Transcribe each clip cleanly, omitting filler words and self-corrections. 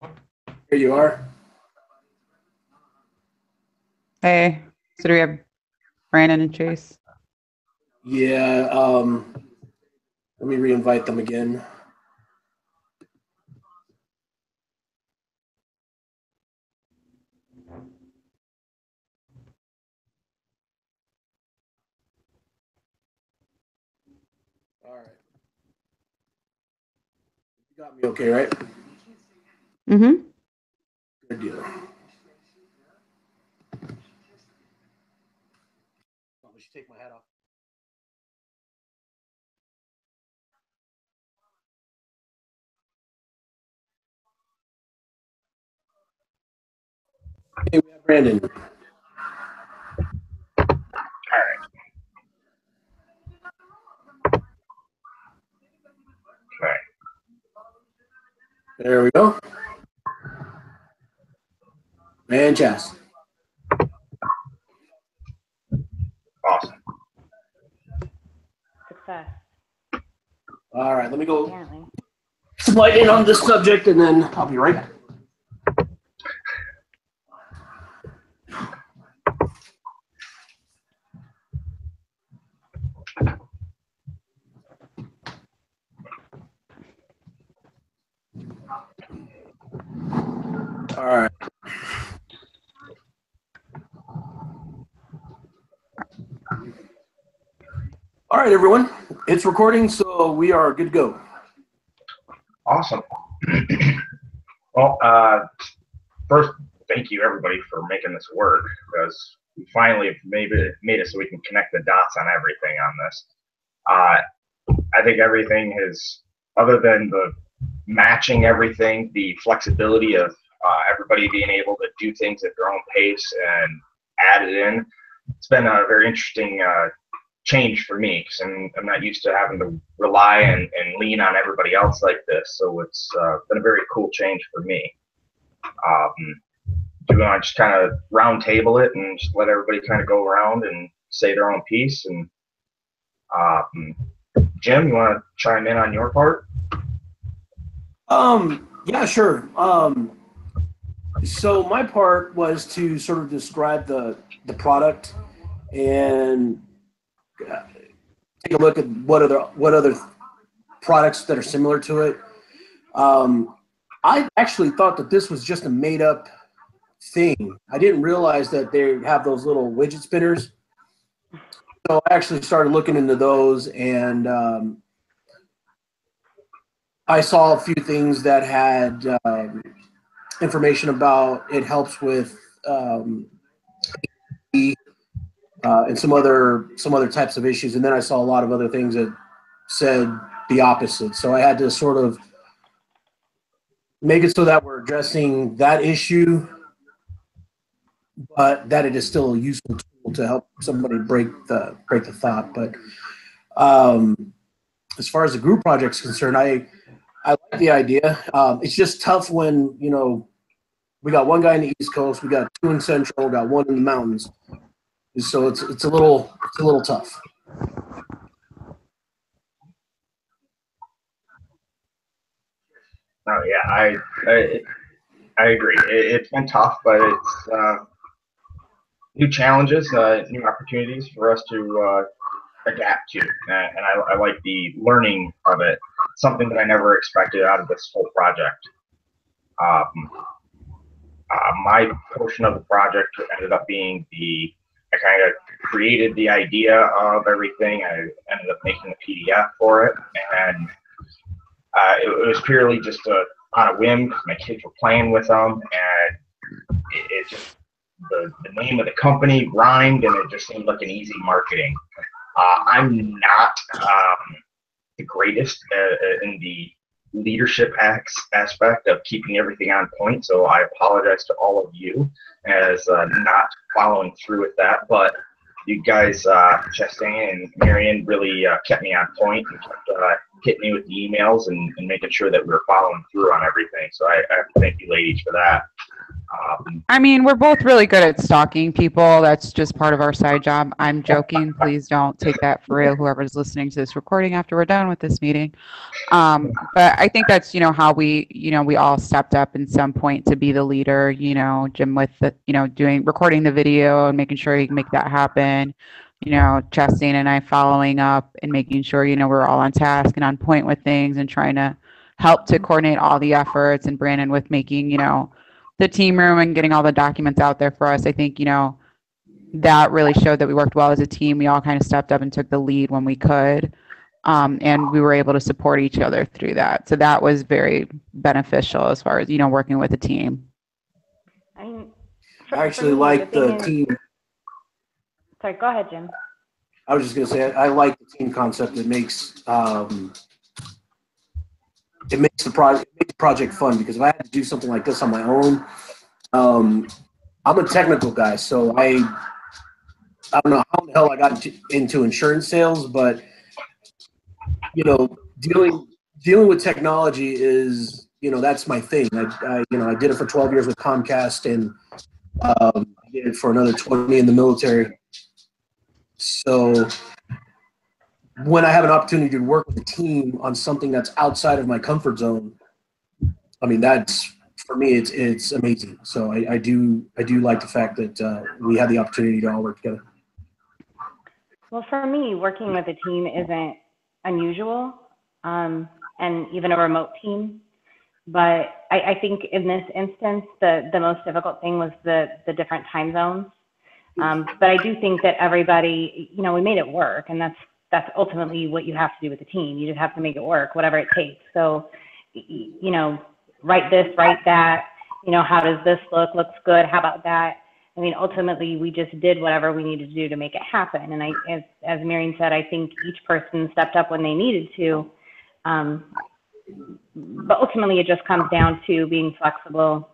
Here you are. Hey, so do we have Brandon and Chase? Yeah, let me re-invite them again. All right. You got me okay, right? Mm-hmm. Good deal. I should take my hat off. Hey, we have Brandon. All right. All right. There we go. And Chastane. Awesome. Success, All right, let me go apparently. some light in on this subject, and then I'll be right back. All right. All right, everyone. It's recording, so we are good to go. Awesome. Well, first, thank you everybody for making this work, because we finally have made it so we can connect the dots on everything on this. I think everything has, other than the matching everything, the flexibility of everybody being able to do things at their own pace and add it in. It's been a very interesting change for me, because I'm not used to having to rely and lean on everybody else like this. So it's been a very cool change for me. Do you want to just kind of round table it and just let everybody kind of go around and say their own piece? And Jim, you want to chime in on your part? Yeah, sure. So my part was to sort of describe the product and take a look at what other products that are similar to it. I actually thought that this was just a made up thing. I didn't realize that they have those little widget spinners. So I actually started looking into those, and I saw a few things that had information about it helps with and some other types of issues, and then I saw a lot of other things that said the opposite. So I had to sort of make it so that we're addressing that issue, but that it is still a useful tool to help somebody break the thought. But as far as the group project is concerned, I like the idea. It's just tough when we got one guy in the East Coast, we got two in Central, we got one in the mountains. So it's a little tough. Oh yeah, I agree. It's been tough, but it's new challenges, new opportunities for us to adapt to, and I like the learning of it. Something that I never expected out of this whole project. Um, my portion of the project ended up being I kind of created the idea of everything. I ended up making a PDF for it, and it was purely just on a whim, because my kids were playing with them, and it just the name of the company rhymed, and it just seemed like an easy marketing. I'm not the greatest in the leadership aspect of keeping everything on point, so I apologize to all of you as not following through with that. But you guys, Chastane and Miriam, really kept me on point and kept hitting me with the emails and making sure that we were following through on everything. So I have to thank you ladies for that. I mean, we're both really good at stalking people. That's just part of our side job. I'm joking. Please don't take that for real, whoever's listening to this recording after we're done with this meeting. But I think that's, how we all stepped up in some point to be the leader, Jim with the, recording the video and making sure he can make that happen. Chastane and I following up and making sure, we're all on task and on point with things and trying to help to coordinate all the efforts, and Brandon with making, the team room and getting all the documents out there for us. I think, that really showed that we worked well as a team. We all kind of stepped up and took the lead when we could. And we were able to support each other through that. So that was very beneficial as far as, working with a team. I actually like the team. Sorry, go ahead, Jim. I was just going to say, I like the team concept. It makes the project fun, because if I had to do something like this on my own, I'm a technical guy, so I don't know how the hell I got into insurance sales, but dealing with technology is, that's my thing. I did it for 12 years with Comcast, and I did it for another 20 in the military. So when I have an opportunity to work with a team on something that's outside of my comfort zone, I mean, that's, for me, it's amazing. So I do like the fact that we had the opportunity to all work together. Well, for me, working with a team isn't unusual, and even a remote team. But I think in this instance, the most difficult thing was the different time zones. But I do think that everybody, we made it work, and that's ultimately what you have to do with the team. You just have to make it work, whatever it takes. So, write this, write that. How does this look? Looks good. How about that? I mean, ultimately, we just did whatever we needed to do to make it happen. And as Miriam said, I think each person stepped up when they needed to. But ultimately, it just comes down to being flexible,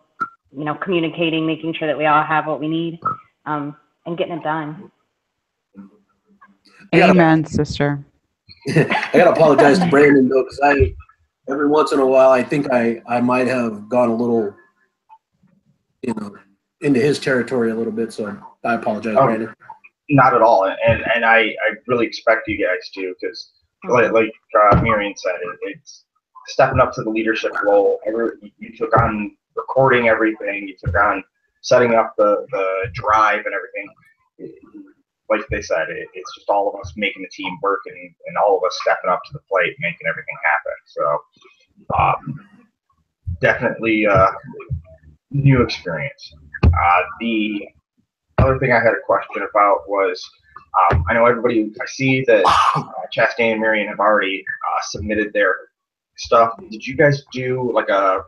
communicating, making sure that we all have what we need, and getting it done. Amen, sister. I got to apologize to Brandon, though, because every once in a while, I think I might have gone a little, into his territory a little bit. So I apologize, Brandon. Not at all. And I really expect you guys to, because like Miriam said, it's stepping up to the leadership role. You took on recording everything. You took on setting up the drive and everything. Like they said, it's just all of us making the team work, and all of us stepping up to the plate, making everything happen. So definitely new experience. The other thing I had a question about was, I know I see that Chastane and Miriam have already submitted their stuff. Did you guys do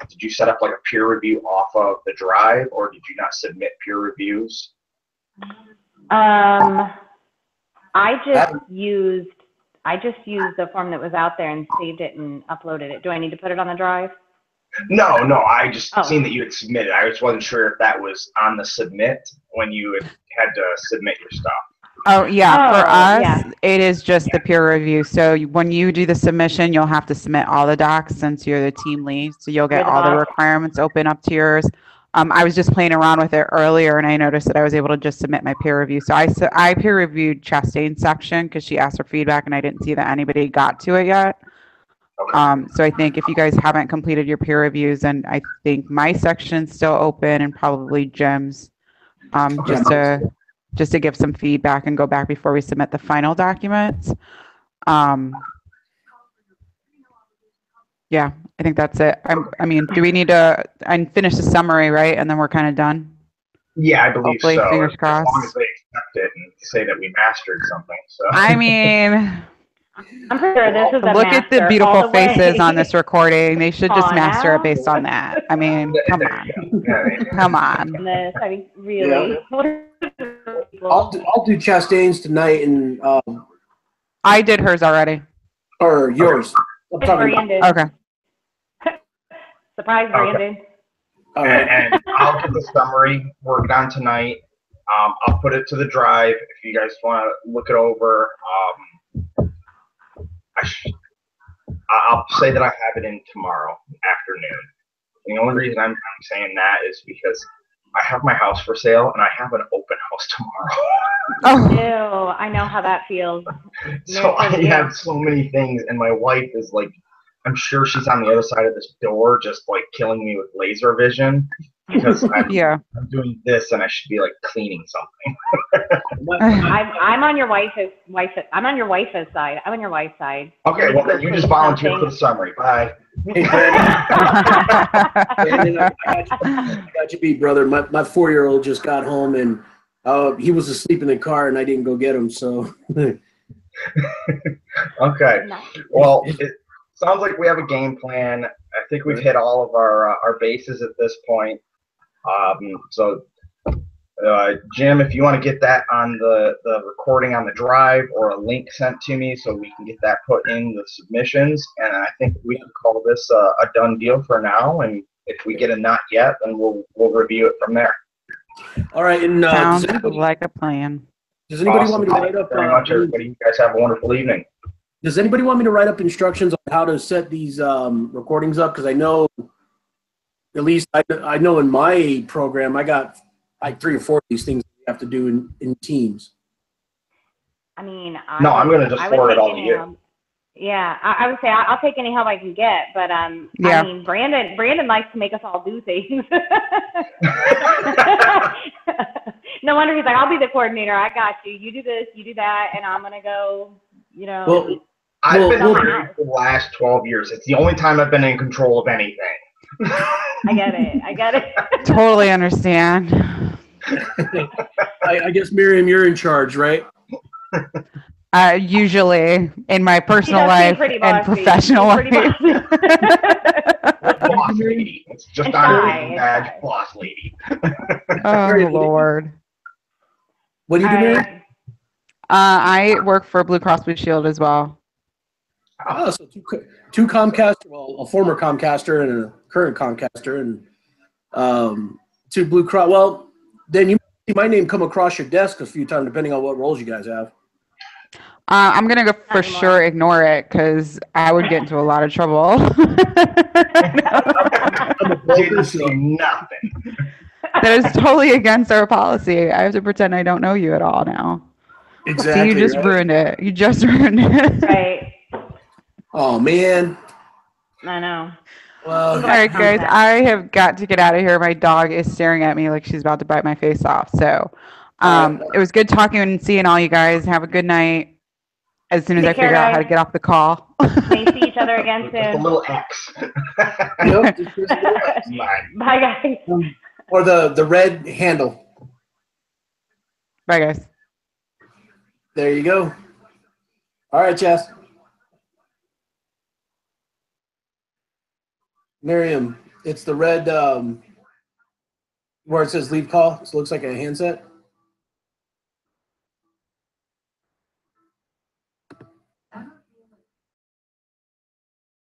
did you set up like a peer review off of the drive, or did you not submit peer reviews? I just used the form that was out there and saved it and uploaded it. Do I need to put it on the drive? No. I just seen that you had submitted. I just wasn't sure if that was on the submit when you had to submit your stuff. Oh, yeah. For us, it is just the peer review. So when you do the submission, you'll have to submit all the docs since you're the team lead. So you'll get all the requirements open up to yours. I was just playing around with it earlier, and I noticed that I was able to just submit my peer review. So I peer reviewed Chastane's section because she asked for feedback, and I didn't see that anybody got to it yet. So I think if you guys haven't completed your peer reviews, and I think my section's still open, and probably Jim's, just to give some feedback and go back before we submit the final documents. Yeah, I think that's it. I mean, do we need to finish the summary, right? And then we're kind of done? Yeah, I believe hopefully, so. Fingers crossed. As long as they accept it and say that we mastered something. So I mean, I'm pretty sure this is a look at the master beautiful all the faces way. on this recording. They should just master now. it based on that. I mean, come on. Come on. This, I mean, really. Yeah. I'll do Chastane's tonight, and I did hers already. Or yours. Brandon. Okay. Surprise, Brandon. All right. And I'll get the summary worked on tonight. I'll put it to the drive if you guys want to look it over. I'll say that I have it in tomorrow afternoon. The only reason I'm saying that is because I have my house for sale, and I have an open house tomorrow. Oh, Ew, I know how that feels. So I have so many things, and my wife is like, I'm sure she's on the other side of this door, just like killing me with laser vision because yeah. I'm doing this, and I should be like cleaning something. I'm on your wife's I'm on your wife's side. I'm on your wife's side. Okay, well then you just volunteer for the summary. Bye. Hey, Brandon, I got you beat, brother. My 4-year-old just got home, and he was asleep in the car, and I didn't go get him. So. Okay. Well, it sounds like we have a game plan. I think we've hit all of our bases at this point. Jim, if you want to get that on the recording on the drive or a link sent to me so we can get that put in the submissions, and I think we can call this a done deal for now. And if we get a not yet, then we'll review it from there. All right. And Sounds like a plan. Does anybody Awesome. want me to write up? Very much, everybody. You guys have a wonderful evening. Does anybody want me to write up instructions on how to set these recordings up? Because I know, at least I know in my program, I got like 3 or 4 of these things we have to do in teams. I mean, I'm going to just forward it all to you. Yeah, I would say I'll take any help I can get, but yeah. I mean, Brandon likes to make us all do things. No wonder he's like, I'll be the coordinator. I got you. You do this, you do that, and I'm gonna go. Well, I've been married for the last 12 years. It's the only time I've been in control of anything. I get it. Totally understand. I guess, Miriam, you're in charge, right? Usually in my personal life and professional life. Boss lady. It's just on her badge, boss lady. Oh, Lord. What do you do, Miriam? I work for Blue Cross Blue Shield as well. Oh, so two Comcast, well, a former Comcaster and a current Comcaster, and 2 Blue Cross. Well, then you see my name come across your desk a few times, depending on what roles you guys have. I'm going to go for sure ignore it because I would get into a lot of trouble. Didn't see nothing. That is totally against our policy. I have to pretend I don't know you at all now. Exactly. See, you just ruined it. You just ruined it. Right. Oh, man. I know. Well, all right, guys. I have got to get out of here. My dog is staring at me like she's about to bite my face off. So it was good talking and seeing all you guys. Have a good night. As soon as I figure out how to get off the call. May see each other again soon. Just a little X. Bye, guys. Or the red handle. Bye, guys. There you go. All right, Chas. Miriam, it's the red where it says leave call. So it looks like a handset.